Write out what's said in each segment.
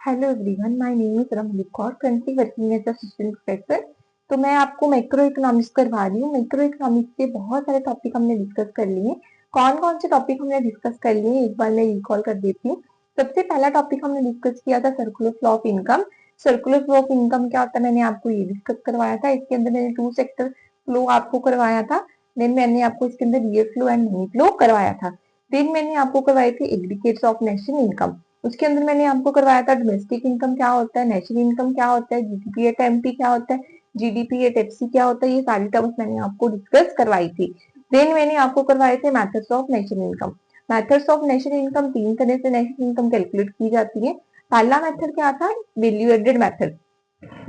Hello everyone, my name is Ramleek Kaur, currently working as assistant professor. तो मैं आपको macro economics करवा रही हूँ। मैक्रो इकोनॉमिक्स के बहुत सारे टॉपिक हमने डिस्कस कर लिए। कौन कौन से टॉपिक हमने डिस्कस कर लिए एक बार मैं रिकॉल कर देती हूँ। सबसे पहला टॉपिक हमने डिस्कस किया था circular flow of income. Circular flow of income क्या होता है मैंने आपको ये डिस्कस करवाया था। इसके अंदर मैंने टू सेक्टर फ्लो आपको करवाया था। देन मैंने आपको इसके अंदर real flow and money flow करवाया था। देन मैंने आपको करवाई थी एग्रीगेट्स ऑफ नेशनल इनकम। उसके अंदर मैंने आपको करवाया था डोमेस्टिक इनकम क्या होता है, नेशनल इनकम क्या होता है, जीडीपी एट एमपी क्या होता है, जीडीपी एट एफसी क्या होता है। ये सारी टर्म्स मैंने आपको डिस्कस करवाई थी। देन मैंने आपको करवाए थे methods of national income. Methods of national income तीन तरह से नेशनल इनकम कैलकुलेट की जाती है। पहला मेथड क्या था, value added method.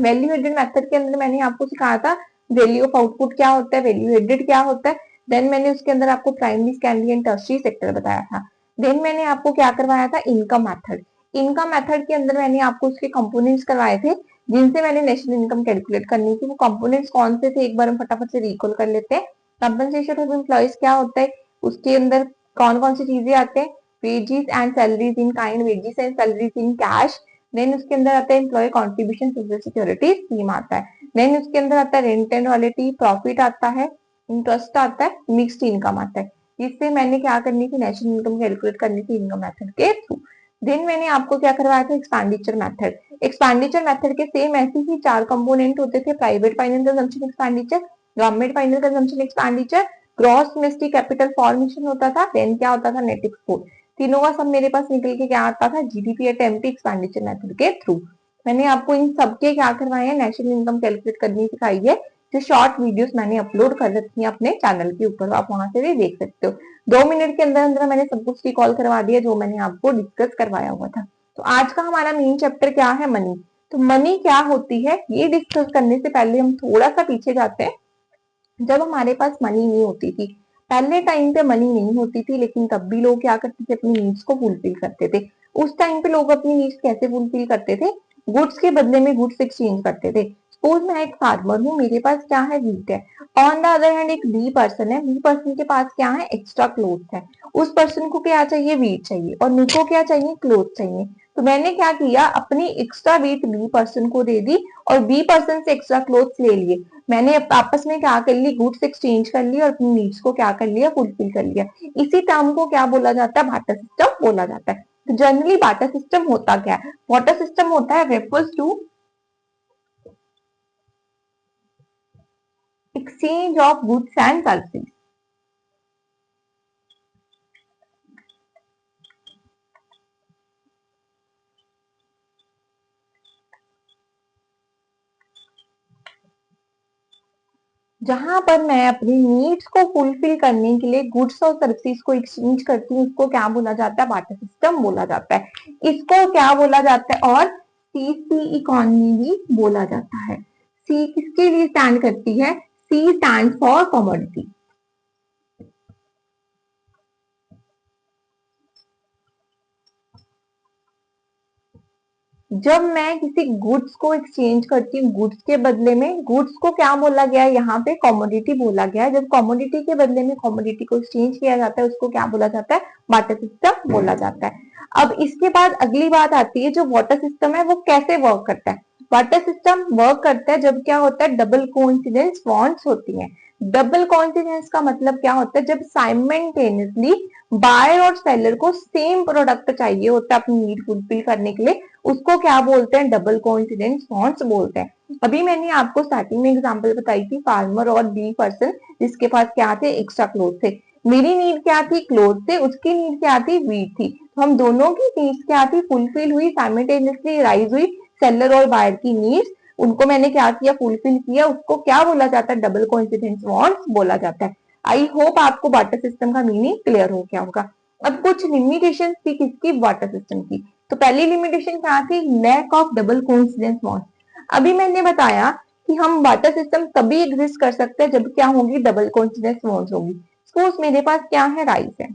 Value added method के अंदर मैंने आपको सिखाया था वैल्यू ऑफ आउटपुट क्या होता है, वैल्यू एडेड क्या होता है। देन मैंने उसके अंदर आपको primary, secondary and tertiary sector बताया था। देन मैंने आपको क्या करवाया था, इनकम मेथड। इनकम मेथड के अंदर मैंने आपको उसके कंपोनेंट्स करवाए थे जिनसे मैंने नेशनल इनकम कैलकुलेट करनी थी। वो कंपोनेंट्स कौन से थे एक बार हम फटाफट से रिकॉल कर लेते हैं। कंपनसेशन ऑफ एम्प्लॉइज क्या होता है, उसके अंदर कौन कौन सी चीजें आते हैं, wages and salaries in kind, wages and salaries in cash. Then उसके अंदर आता है employ contribution social security scheme आता है। देन उसके अंदर आता है रेंट एंड रॉयल्टी, प्रॉफिट आता है, इंटरेस्ट आता है, मिक्स्ड इनकम आता है। जिससे मैंने क्या करनी थी, नेशनल इनकम कैलकुलेट करनी थी इनकम मेथड के थ्रू। देन मैंने आपको क्या करवाया था, एक्सपेंडिचर मेथड। एक्सपेंडिचर मेथड के सेम ऐसे ही चार कंपोनेंट होते थे, private final consumption expenditure, government final consumption expenditure, gross domestic capital formation होता था, देन क्या होता था, नेट एक्सपोर्ट। तीनों का सब मेरे पास निकल के क्या आता था, GDP at MP expenditure method के थ्रू। मैंने आपको इन सबके क्या करवाए हैं, नेशनल इनकम कैलकुलेट करनी सिखाई है। जो शॉर्ट वीडियोस मैंने अपलोड कर रखी है अपने चैनल के ऊपर, आप वहां से भी देख सकते हो। 2 मिनट के अंदर अंदर मैंने सब कुछ रिकॉल करवा दिया जो मैंने आपको डिस्कस करवाया हुआ था। तो आज का हमारा मेन चैप्टर क्या है, मनी। तो मनी क्या होती है ये डिस्कस करने से पहले हम थोड़ा सा पीछे जाते हैं। जब हमारे पास मनी नहीं होती थी, पहले टाइम पे मनी नहीं होती थी, लेकिन तब भी लोग क्या करते थे, अपनी नीड्स को फुलफिल करते थे। उस टाइम पे लोग अपनी नीड्स कैसे फुलफिल करते थे, गुड्स के बदले में गुड्स एक्सचेंज करते थे। सपोज मैं एक फार्मर हूँ, मेरे पास क्या है, व्हीट है। ऑन द अदर हैंड एक बी पर्सन है, बी पर्सन के पास क्या है, एक्स्ट्रा क्लोथ है। उस पर्सन को क्या चाहिए, व्हीट चाहिए, और मेरे को क्या चाहिए, क्लोथ चाहिए। तो मैंने क्या किया, अपनी एक्स्ट्रा व्हीट बी पर्सन को दे दी और बी पर्सन से एक्स्ट्रा क्लोथ ले लिए। मैंने आपस में क्या कर ली, गुड्स एक्सचेंज कर लिया और अपनी नीड्स को क्या कर लिया, फुलफिल कर लिया। इसी टर्म को क्या बोला जाता है, बार्टर सिस्टम बोला जाता है। तो जनरली बार्टर सिस्टम होता क्या है, बार्टर सिस्टम होता है refers to exchange of goods and services. जहां पर मैं अपनी नीड्स को फुलफिल करने के लिए गुड्स और सर्विसेज को एक्सचेंज करती हूँ, उसको क्या बोला जाता है, बार्टर सिस्टम बोला जाता है। इसको क्या बोला जाता है, और सीसी इकोनॉमी भी बोला जाता है। सी किसके लिए स्टैंड करती है, सी स्टैंड फॉर कमोडिटी। जब मैं किसी गुड्स को एक्सचेंज करती हूँ, गुड्स के बदले में, गुड्स को क्या बोला गया है यहाँ पे, कमोडिटी बोला गया है। जब कमोडिटी के बदले में कमोडिटी को एक्सचेंज किया जाता है, उसको क्या बोला जाता है, बार्टर सिस्टम बोला जाता है। अब इसके बाद अगली बात आती है, जो वाटर सिस्टम है वो कैसे वर्क करता है। वाटर सिस्टम वर्क करता है जब क्या होता है, डबल कोइंसिडेंस बॉन्ड्स होती हैं। डबल कोइंसिडेंस का मतलब क्या होता है, जब साइमल्टेनियसली बायर और सेलर को सेम प्रोडक्ट चाहिए होता है अपनी नीड फुलफिल करने के लिए, उसको क्या बोलते हैं, डबल कोइंसिडेंस बॉन्ड्स बोलते हैं। अभी मैंने आपको स्टार्टिंग में एग्जांपल बताई थी, फार्मर और बी पर्सन जिसके पास क्या थे, एक्स्ट्रा क्लोथ थे। मेरी नीड क्या थी, क्लोथ थे, उसकी नीड क्या थी, वीट थी। तो हम दोनों की नीड्स क्या थी, फुलफिल हुई, साइमल्टेनियसली राइज हुई सेलर और बायर की नीड्स। उनको मैंने क्या किया, फुलफिल किया। उसको क्या बोला जाता है, डबल कोइंसिडेंस बॉन्ड्स बोला जाता है। आई होप आपको वाटर सिस्टम का मीनिंग क्लियर हो गया होगा। अब कुछ लिमिटेशन थी किसकी, वाटर सिस्टम की। तो पहली लिमिटेशन क्या थी, lack of double coincidence bond. अभी मैंने बताया कि हम वाटर सिस्टम तभी एग्जिस्ट कर सकते हैं जब क्या होगी, डबल कोइंसिडेंस बॉन्ड्स होगी। सपोज मेरे पास क्या है, राइस है।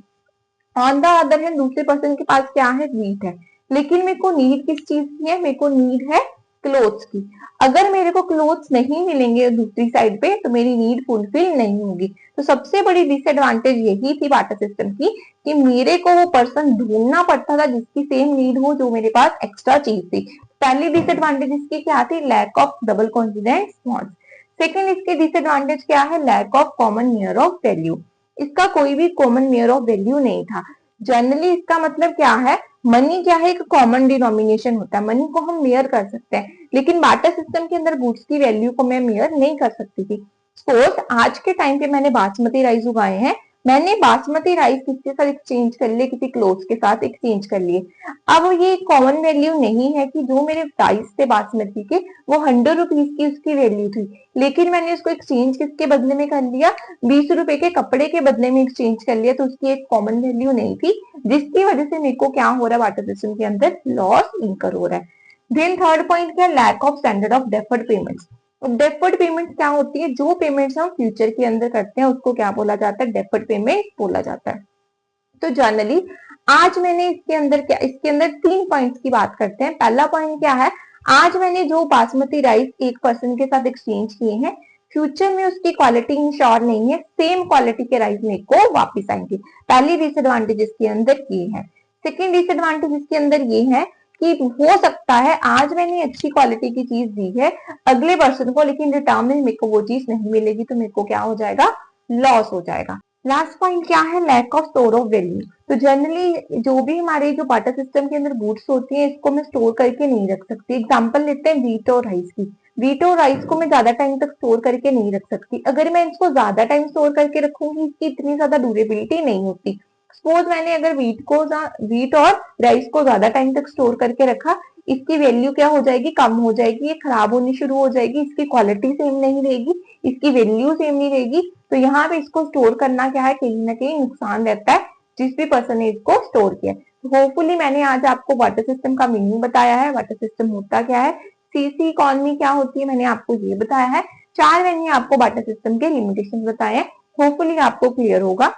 ऑन द अदर हैंड दूसरे पर्सन के पास क्या है, व्हीट है। लेकिन मेरे को नीड किस चीज की है, मेरे को नीड है क्लोथ्स की। अगर मेरे को क्लोथ्स नहीं मिलेंगे दूसरी साइड पे तो मेरी नीड फुलफिल नहीं होगी। तो सबसे बड़ी डिसएडवांटेज यही थी बाटा सिस्टम की कि मेरे को वो पर्सन ढूंढना पड़ता था जिसकी सेम नीड हो जो मेरे पास एक्स्ट्रा चीज थी। पहली डिसएडवांटेज इसकी क्या थी? Lack of double confidence bonds. Second इसकी डिसएडवांटेज क्या है? Lack of common measure of value. इसका कोई भी कॉमन मेयर ऑफ वैल्यू नहीं था। जनरली इसका मतलब क्या है? मनी क्या है? एक कॉमन डिनोमिनेशन होता है, मनी को हम मेयर कर सकते हैं, लेकिन बाटा सिस्टम के अंदर गुड्स की वैल्यू को मैं मेयर नहीं कर सकती थी। सपोज आज के टाइम पे मैंने बासमती राइस उगाए हैं, मैंने बासमती राइस किसके साथ एक्सचेंज कर लिए? किसी क्लोथ के साथ एक्सचेंज कर लिए। अब ये कॉमन वैल्यू नहीं है कि जो मेरे राइस थे बासमती के वो 100 रुपीज की उसकी वैल्यू थी, लेकिन मैंने उसको एक्सचेंज किसके बदले में कर लिया? 20 रुपए के कपड़े के बदले में एक्सचेंज कर लिया, तो उसकी एक कॉमन वैल्यू नहीं थी, जिसकी वजह से मेरे को क्या हो रहा है? वाटर सिस्टम के अंदर लॉस इंकर हो रहा है। देन थर्ड पॉइंट क्या? Lack of standard of deferred payments. Deferred payments क्या होती है? जो पेमेंट्स हम फ्यूचर के अंदर करते हैं उसको क्या बोला जाता है? डेफर्ड पेमेंट बोला जाता है। तो जनरली आज मैंने इसके अंदर 3 पॉइंट्स की बात करते हैं। पहला पॉइंट क्या है? आज मैंने जो बासमती राइस एक पर्सन के साथ एक्सचेंज किए हैं, फ्यूचर में उसकी क्वालिटी इंश्योर नहीं है, सेम क्वालिटी के राइस मेरे को वापस आएंगे। पहली डिसएडवांटेज इसके अंदर ये है। सेकेंड डिसएडवांटेज इसके अंदर ये है कि हो सकता है आज मैंने अच्छी क्वालिटी की चीज दी है अगले पर्सन को, लेकिन रिटर्न में मेरे को वो चीज नहीं मिलेगी, तो मेरे को क्या हो जाएगा? लॉस हो जाएगा। लास्ट पॉइंट क्या है? Lack of store of value. तो जनरली जो भी हमारे जो बाटा सिस्टम के अंदर गुड्स होती है इसको मैं स्टोर करके नहीं रख सकती। एग्जांपल लेते हैं व्हीट और राइस की। व्हीट और राइस को मैं ज्यादा टाइम तक स्टोर करके नहीं रख सकती। अगर मैं इसको ज्यादा टाइम स्टोर करके रखूंगी इसकी इतनी ज्यादा ड्यूरेबिलिटी नहीं होती। सपोज मैंने अगर व्हीट और राइस को ज्यादा टाइम तक स्टोर करके रखा, इसकी वैल्यू क्या हो जाएगी? कम हो जाएगी, ये खराब होनी शुरू हो जाएगी, इसकी क्वालिटी सेम नहीं रहेगी, इसकी वैल्यू सेम नहीं रहेगी। तो यहाँ पे इसको स्टोर करना क्या है? कहीं ना कहीं नुकसान रहता है जिस भी पर्सन ने इसको स्टोर किया। तो होपफुली मैंने आज आपको वाटर सिस्टम का मीनिंग बताया है, वाटर सिस्टम होता क्या है, सीसी इकोनॉमी क्या होती है, मैंने आपको ये बताया है। चार मैंने आपको वाटर सिस्टम के लिमिटेशन बताए हैं। होपफुली आपको क्लियर होगा।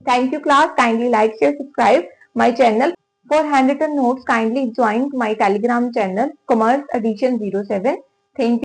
Thank you class. Kindly like, share, subscribe my channel. For handwritten notes, kindly join my Telegram channel Commerce Edition 07. Thank you.